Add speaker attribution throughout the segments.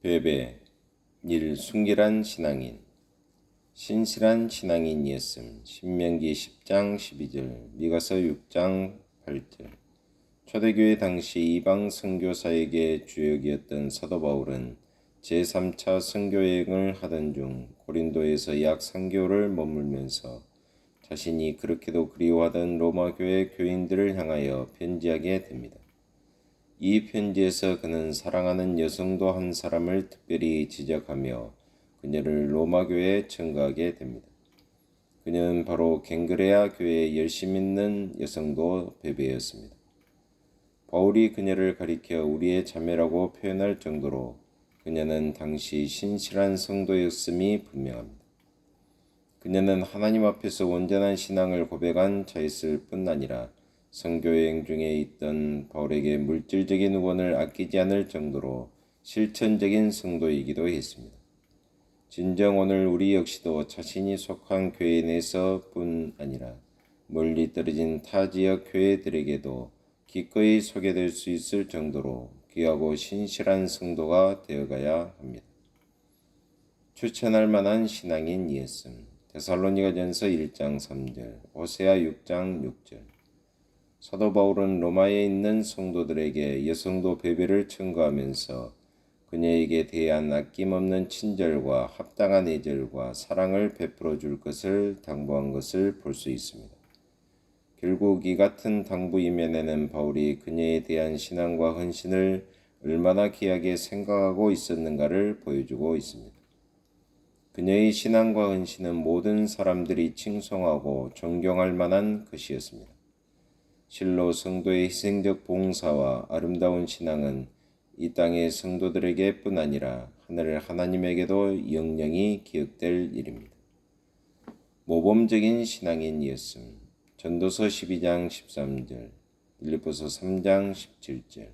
Speaker 1: 베베 순결한 신앙인 신실한 신앙인이었음. 신명기 10장 12절 미가서 6장 8절 초대교회 당시 이방 선교사에게 주역이었던 사도 바울은 제3차 선교여행을 하던 중 고린도에서 약 3개월을 머물면서 자신이 그렇게도 그리워하던 로마 교회 교인들을 향하여 편지하게 됩니다. 이 편지에서 그는 사랑하는 여성도 한 사람을 특별히 지적하며 그녀를 로마 교회에 청구하게 됩니다. 그녀는 바로 갱그레아 교회에 열심 있는 여성도 베베였습니다. 바울이 그녀를 가리켜 우리의 자매라고 표현할 정도로 그녀는 당시 신실한 성도였음이 분명합니다. 그녀는 하나님 앞에서 온전한 신앙을 고백한 자였을 뿐 아니라 선교여행 중에 있던 바울에게 물질적인 후원을 아끼지 않을 정도로 실천적인 성도이기도 했습니다. 진정 오늘 우리 역시도 자신이 속한 교회 내에서뿐 아니라 멀리 떨어진 타 지역 교회들에게도 기꺼이 소개될 수 있을 정도로 귀하고 신실한 성도가 되어가야 합니다. 추천할 만한 신앙인 이었음. 데살로니가전서 1장 3절, 호세아 6장 6절. 사도 바울은 로마에 있는 성도들에게 여성도 베베를 청구하면서 그녀에게 대한 아낌없는 친절과 합당한 애절과 사랑을 베풀어 줄 것을 당부한 것을 볼 수 있습니다. 결국 이 같은 당부 이면에는 바울이 그녀에 대한 신앙과 헌신을 얼마나 귀하게 생각하고 있었는가를 보여주고 있습니다. 그녀의 신앙과 헌신은 모든 사람들이 칭송하고 존경할 만한 것이었습니다. 실로 성도의 희생적 봉사와 아름다운 신앙은 이 땅의 성도들에게 뿐 아니라 하늘 하나님에게도 영영이 기억될 일입니다. 모범적인 신앙인이었음. 전도서 12장 13절, 빌립보서 3장 17절.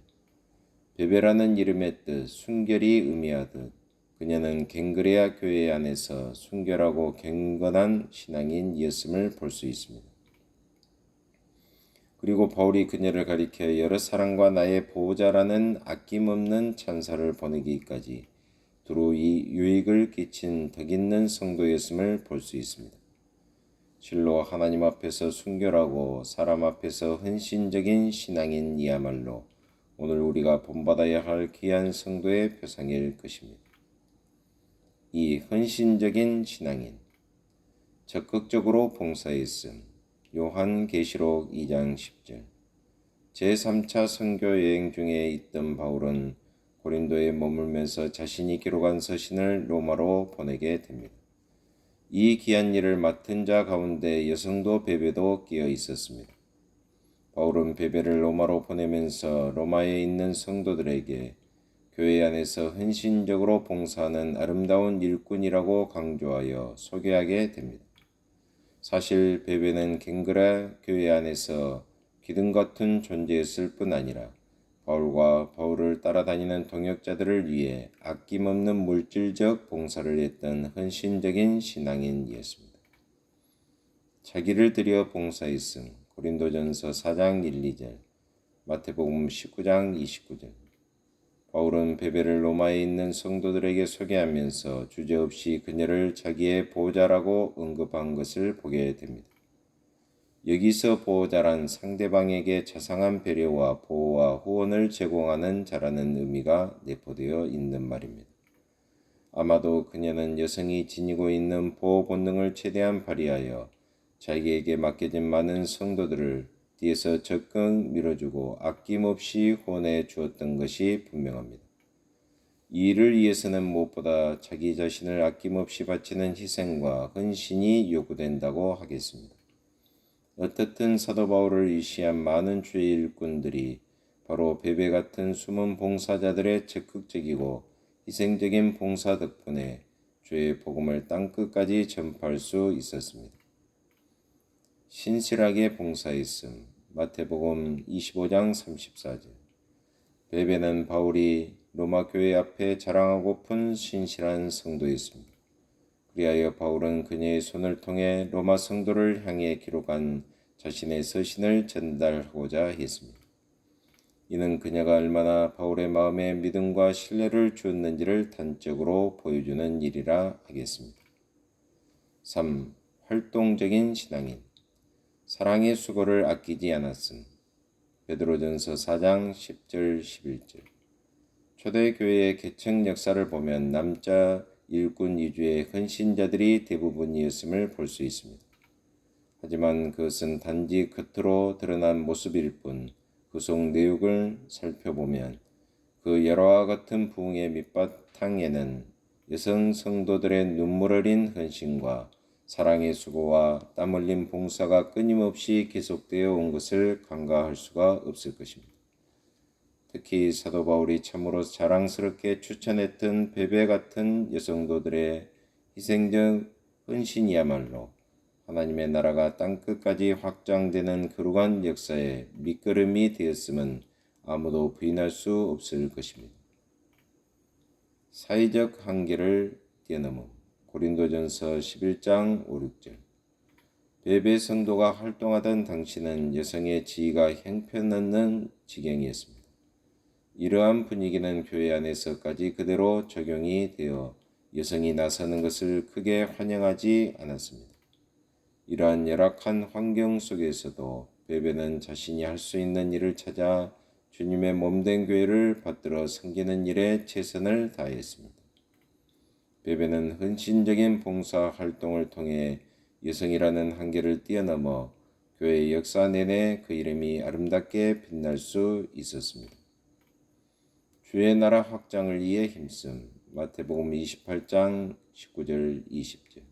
Speaker 1: 베베라는 이름의 뜻 순결이 의미하듯 그녀는 갱그레아 교회 안에서 순결하고 경건한 신앙인이었음을 볼 수 있습니다. 그리고 바울이 그녀를 가리켜 여러 사랑과 나의 보호자라는 아낌없는 찬사를 보내기까지 두루 이 유익을 끼친 덕있는 성도였음을 볼 수 있습니다. 실로 하나님 앞에서 순결하고 사람 앞에서 헌신적인 신앙인이야말로 오늘 우리가 본받아야 할 귀한 성도의 표상일 것입니다. 이 헌신적인 신앙인, 적극적으로 봉사했음. 요한계시록 2장 10절. 제3차 선교여행 중에 있던 바울은 고린도에 머물면서 자신이 기록한 서신을 로마로 보내게 됩니다. 이 귀한 일을 맡은 자 가운데 여성도 베베도 끼어 있었습니다. 바울은 베베를 로마로 보내면서 로마에 있는 성도들에게 교회 안에서 헌신적으로 봉사하는 아름다운 일꾼이라고 강조하여 소개하게 됩니다. 사실 베베는 갱그레아 교회 안에서 기둥 같은 존재였을 뿐 아니라 바울과 바울을 따라다니는 동역자들을 위해 아낌없는 물질적 봉사를 했던 헌신적인 신앙인이었습니다. 자기를 들여 봉사했음. 고린도전서 4장 1, 2절, 마태복음 19장 29절. 바울은 베베를 로마에 있는 성도들에게 소개하면서 주저없이 그녀를 자기의 보호자라고 언급한 것을 보게 됩니다. 여기서 보호자란 상대방에게 자상한 배려와 보호와 후원을 제공하는 자라는 의미가 내포되어 있는 말입니다. 아마도 그녀는 여성이 지니고 있는 보호 본능을 최대한 발휘하여 자기에게 맡겨진 많은 성도들을 뒤에서 적극 밀어주고 아낌없이 후원해 주었던 것이 분명합니다. 이 일을 위해서는 무엇보다 자기 자신을 아낌없이 바치는 희생과 헌신이 요구된다고 하겠습니다. 어떻든 사도 바울을 의시한 많은 주의 일꾼들이 바로 베베 같은 숨은 봉사자들의 적극적이고 희생적인 봉사 덕분에 주의 복음을 땅끝까지 전파할 수 있었습니다. 신실하게 봉사했음. 마태복음 25장 34절. 베베는 바울이 로마 교회 앞에 자랑하고픈 신실한 성도였습니다. 그리하여 바울은 그녀의 손을 통해 로마 성도를 향해 기록한 자신의 서신을 전달하고자 했습니다. 이는 그녀가 얼마나 바울의 마음에 믿음과 신뢰를 주었는지를 단적으로 보여주는 일이라 하겠습니다. 3. 활동적인 신앙인. 사랑의 수고를 아끼지 않았음. 베드로전서 4장 10절 11절. 초대교회의 개척 역사를 보면 남자 일꾼 위주의 헌신자들이 대부분이었음을 볼 수 있습니다. 하지만 그것은 단지 겉으로 드러난 모습일 뿐 그 속 내용을 살펴보면 그 열화와 같은 부흥의 밑바탕에는 여성 성도들의 눈물 어린 헌신과 사랑의 수고와 땀 흘린 봉사가 끊임없이 계속되어 온 것을 간과할 수가 없을 것입니다. 특히 사도 바울이 참으로 자랑스럽게 추천했던 베베 같은 여성도들의 희생적 헌신이야말로 하나님의 나라가 땅끝까지 확장되는 거룩한 역사의 밑거름이 되었음은 아무도 부인할 수 없을 것입니다. 사회적 한계를 뛰어넘음. 고린도전서 11장 5, 6절. 베베 성도가 활동하던 당시는 여성의 지위가 형편없는 지경이었습니다. 이러한 분위기는 교회 안에서까지 그대로 적용이 되어 여성이 나서는 것을 크게 환영하지 않았습니다. 이러한 열악한 환경 속에서도 베베는 자신이 할 수 있는 일을 찾아 주님의 몸된 교회를 받들어 섬기는 일에 최선을 다했습니다. 베베는 헌신적인 봉사 활동을 통해 여성이라는 한계를 뛰어넘어 교회의 역사 내내 그 이름이 아름답게 빛날 수 있었습니다. 주의 나라 확장을 위해 힘씀. 마태복음 28장 19절 20절.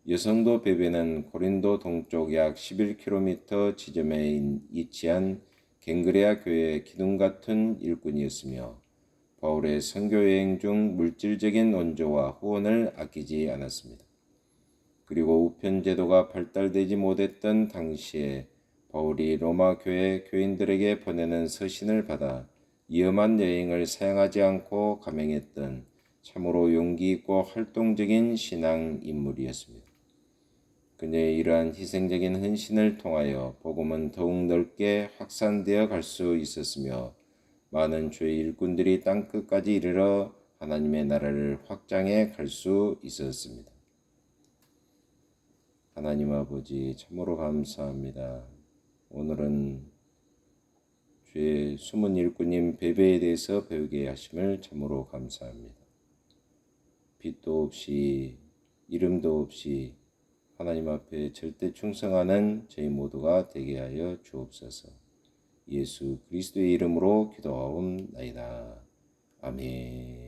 Speaker 1: 여성도 베베는 고린도 동쪽 약 11km 지점에 위치한 갱그레아 교회의 기둥 같은 일꾼이었으며 바울의 선교 여행 중 물질적인 원조와 후원을 아끼지 않았습니다. 그리고 우편 제도가 발달되지 못했던 당시에 바울이 로마 교회 교인들에게 보내는 서신을 받아 위험한 여행을 사양하지 않고 감행했던 참으로 용기 있고 활동적인 신앙 인물이었습니다. 그녀의 이러한 희생적인 헌신을 통하여 복음은 더욱 넓게 확산되어 갈 수 있었으며 많은 주의 일꾼들이 땅끝까지 이르러 하나님의 나라를 확장해 갈 수 있었습니다. 하나님 아버지 참으로 감사합니다. 오늘은 주의 숨은 일꾼인 베베에 대해서 배우게 하심을 참으로 감사합니다. 빛도 없이 이름도 없이 하나님 앞에 절대 충성하는 저희 모두가 되게 하여 주옵소서. 예수 그리스도의 이름으로 기도하옵나이다. 아멘.